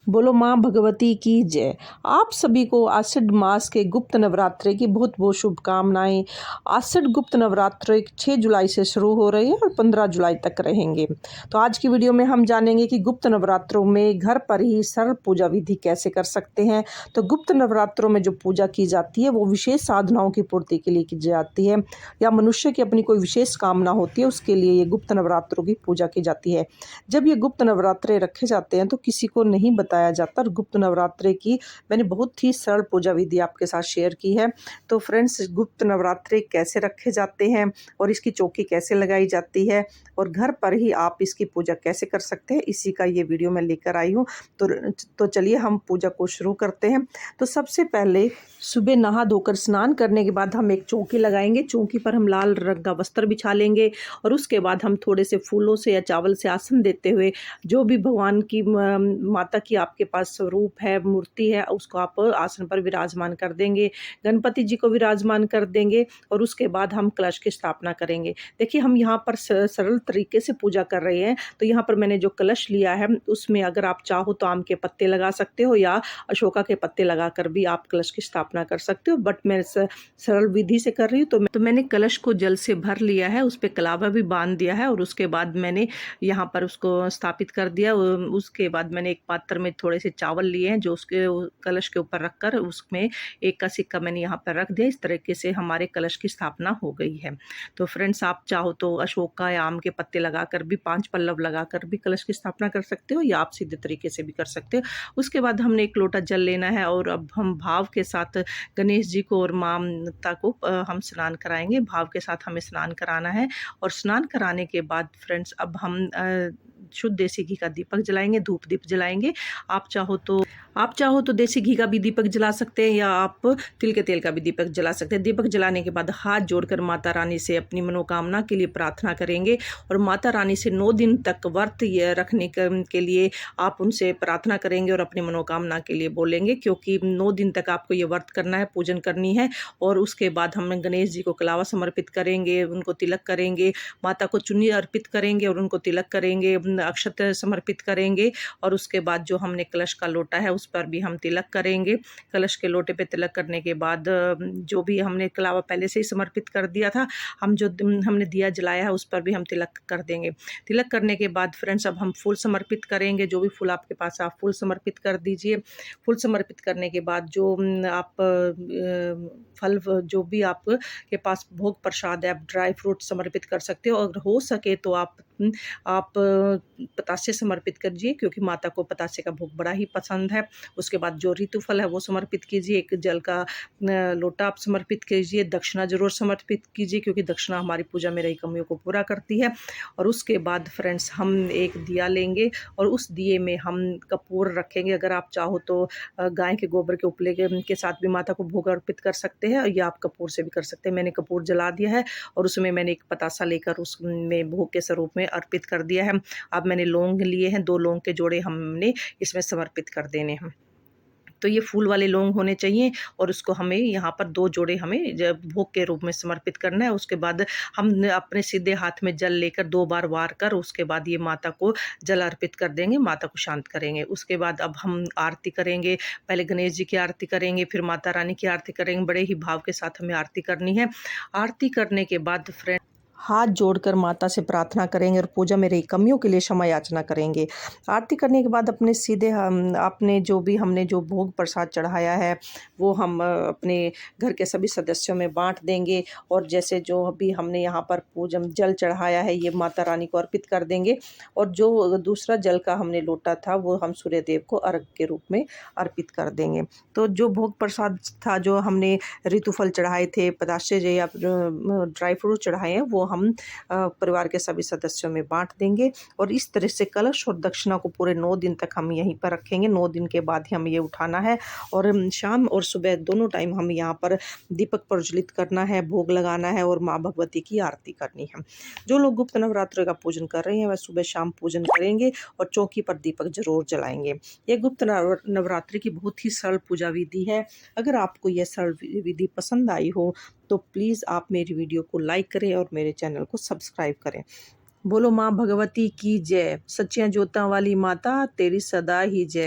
बोलो माँ भगवती की जय। आप सभी को आषाढ़ मास के गुप्त नवरात्रे की बहुत बहुत शुभकामनाएं। आषाढ़ गुप्त नवरात्रे 6 जुलाई से शुरू हो रही है और 15 जुलाई तक रहेंगे। तो आज की वीडियो में हम जानेंगे कि गुप्त नवरात्रों में घर पर ही सरल पूजा विधि कैसे कर सकते हैं। तो गुप्त नवरात्रों में जो पूजा की जाती है वो विशेष साधनाओं की पूर्ति के लिए की जाती है, या मनुष्य की अपनी कोई विशेष कामना होती है उसके लिए ये गुप्त नवरात्रों की पूजा की जाती है। जब ये गुप्त नवरात्रे रखे जाते हैं तो किसी को नहीं बताया जाता। और गुप्त नवरात्रे की मैंने बहुत ही सरल पूजा विधि आपके साथ शेयर की है। तो फ्रेंड्स, गुप्त नवरात्रे कैसे रखे जाते हैं और इसकी चौकी कैसे लगाई जाती है और घर पर ही आप इसकी पूजा कैसे कर सकते हैं, इसी का ये वीडियो मैं लेकर आई हूँ। तो चलिए हम पूजा को शुरू करते हैं। तो सबसे पहले सुबह नहा धोकर स्नान करने के बाद हम एक चौकी लगाएंगे। चौकी पर हम लाल रंग का वस्त्र बिछा लेंगे और उसके बाद हम थोड़े से फूलों से या चावल से आसन देते हुए जो भी भगवान की माता की आपके पास स्वरूप है, मूर्ति है, उसको आप आसन पर विराजमान कर देंगे। गणपति जी को विराजमान कर देंगे और उसके बाद हम कलश की स्थापना करेंगे। देखिए, हम यहाँ पर सरल तरीके से पूजा कर रहे हैं। तो यहाँ पर मैंने जो कलश लिया है उसमें अगर आप चाहो तो आम के पत्ते लगा सकते हो या अशोका के पत्ते लगाकर भी आप कलश की स्थापना कर सकते हो, बट मैं सरल विधि से कर रही हूँ। तो मैंने कलश को जल से भर लिया है, उस पर कलावा भी बांध दिया है और उसके बाद मैंने यहाँ पर उसको स्थापित कर दिया। उसके बाद मैंने एक पात्र में थोड़े से चावल लिए हैं जो उसके कलश के ऊपर रखकर उसमें एक का सिक्का मैंने यहाँ पर रख दिया। इस तरीके से हमारे कलश की स्थापना हो गई है। तो फ्रेंड्स, आप चाहो तो अशोका या आम के पत्ते लगाकर भी, 5 पल्लव लगाकर भी कलश की स्थापना कर सकते हो या आप सीधे तरीके से भी कर सकते हो। उसके बाद हमने एक लोटा जल लेना है और अब हम भाव के साथ गणेश जी को और माता को हम स्नान कराएंगे। भाव के साथ हमें स्नान कराना है और स्नान कराने के बाद फ्रेंड्स अब हम शुद्ध देसी घी का दीपक जलाएंगे, धूप दीप जलाएंगे। आप चाहो तो देसी घी का भी दीपक जला सकते हैं या आप तिल के तेल का भी दीपक जला सकते हैं। दीपक जलाने के बाद हाथ जोड़कर माता रानी से अपनी मनोकामना के लिए प्रार्थना करेंगे और माता रानी से 9 दिन तक व्रत रखने के लिए आप उनसे प्रार्थना करेंगे और अपनी मनोकामना के लिए बोलेंगे, क्योंकि 9 दिन तक आपको ये व्रत करना है, पूजन करनी है। और उसके बाद हम गणेश जी को कलावा समर्पित करेंगे, उनको तिलक करेंगे, माता को चुन्नी अर्पित करेंगे और उनको तिलक करेंगे, अक्षत समर्पित करेंगे। और उसके बाद जो हमने कलश का लोटा है उस पर भी हम तिलक करेंगे। कलश के लोटे पे तिलक करने के बाद जो भी हमने कलावा पहले से ही समर्पित कर दिया था, हमने दिया जलाया है उस पर भी हम तिलक कर देंगे। तिलक करने के बाद फ्रेंड्स अब हम फूल समर्पित करेंगे। जो भी फूल आपके पास आप फूल समर्पित कर दीजिए। फूल समर्पित करने के बाद जो आप फल, जो भी आपके पास भोग प्रसाद है, आप ड्राई फ्रूट समर्पित कर सकते हो। अगर हो सके तो आप पतासे समर्पित कीजिए, क्योंकि माता को पतासे का भोग बड़ा ही पसंद है। उसके बाद जो ऋतु फल है वो समर्पित कीजिए। एक जल का लोटा आप समर्पित कीजिए। दक्षिणा जरूर समर्पित कीजिए, क्योंकि दक्षिणा हमारी पूजा में रही कमियों को पूरा करती है। और उसके बाद फ्रेंड्स हम एक दिया लेंगे और उस दिए में हम कपूर रखेंगे। अगर आप चाहो तो गाय के गोबर के उपले के साथ भी माता को भोग अर्पित कर सकते हैं या आप कपूर से भी कर सकते हैं। मैंने कपूर जला दिया है और उसमें मैंने एक पतासा लेकर उसमें भोग के स्वरूप में अर्पित कर दिया है। अब मैंने लौंग लिए हैं, 2 लौंग के जोड़े हमने इसमें समर्पित कर देने हैं। तो ये फूल वाले लौंग होने चाहिए और उसको हमें यहाँ पर 2 जोड़े हमें भोग के रूप में समर्पित करना है। उसके बाद हम अपने सीधे हाथ में जल लेकर 2 बार वार कर उसके बाद ये माता को जल अर्पित कर देंगे, माता को शांत करेंगे। उसके बाद अब हम आरती करेंगे। पहले गणेश जी की आरती करेंगे, फिर माता रानी की आरती करेंगे। बड़े ही भाव के साथ हमें आरती करनी है। आरती करने के बाद फ्रेंड हाथ जोड़कर माता से प्रार्थना करेंगे और पूजा में रही कमियों के लिए क्षमा याचना करेंगे। आरती करने के बाद अपने सीधे हम अपने जो भी हमने जो भोग प्रसाद चढ़ाया है वो हम अपने घर के सभी सदस्यों में बांट देंगे। और जैसे जो भी हमने यहाँ पर पूजन जल चढ़ाया है ये माता रानी को अर्पित कर देंगे। और जो दूसरा जल का हमने लोटा था वो हम सूर्य देव को अर्घ के रूप में अर्पित कर देंगे। तो जो भोग प्रसाद था, जो हमने ऋतुफल चढ़ाए थे, पतासे या ड्राई फ्रूट चढ़ाए हैं, वो हम परिवार के सभी सदस्यों में बांट देंगे। और इस तरह से कलश और दक्षिणा को पूरे 9 दिन तक हम यहीं पर रखेंगे। 9 दिन के बाद ही हमें ये उठाना है और शाम और सुबह दोनों टाइम हम यहाँ पर दीपक प्रज्वलित करना है, भोग लगाना है और माँ भगवती की आरती करनी है। जो लोग गुप्त नवरात्र का पूजन कर रहे हैं वह सुबह शाम पूजन करेंगे और चौकी पर दीपक जरूर जलाएंगे। ये गुप्त नवरात्रि की बहुत ही सरल पूजा विधि है। अगर आपको यह सरल विधि पसंद आई हो तो प्लीज़ आप मेरी वीडियो को लाइक करें और मेरे चैनल को सब्सक्राइब करें। बोलो माँ भगवती की जय। सच्चियाँ जोतां वाली माता तेरी सदा ही जय।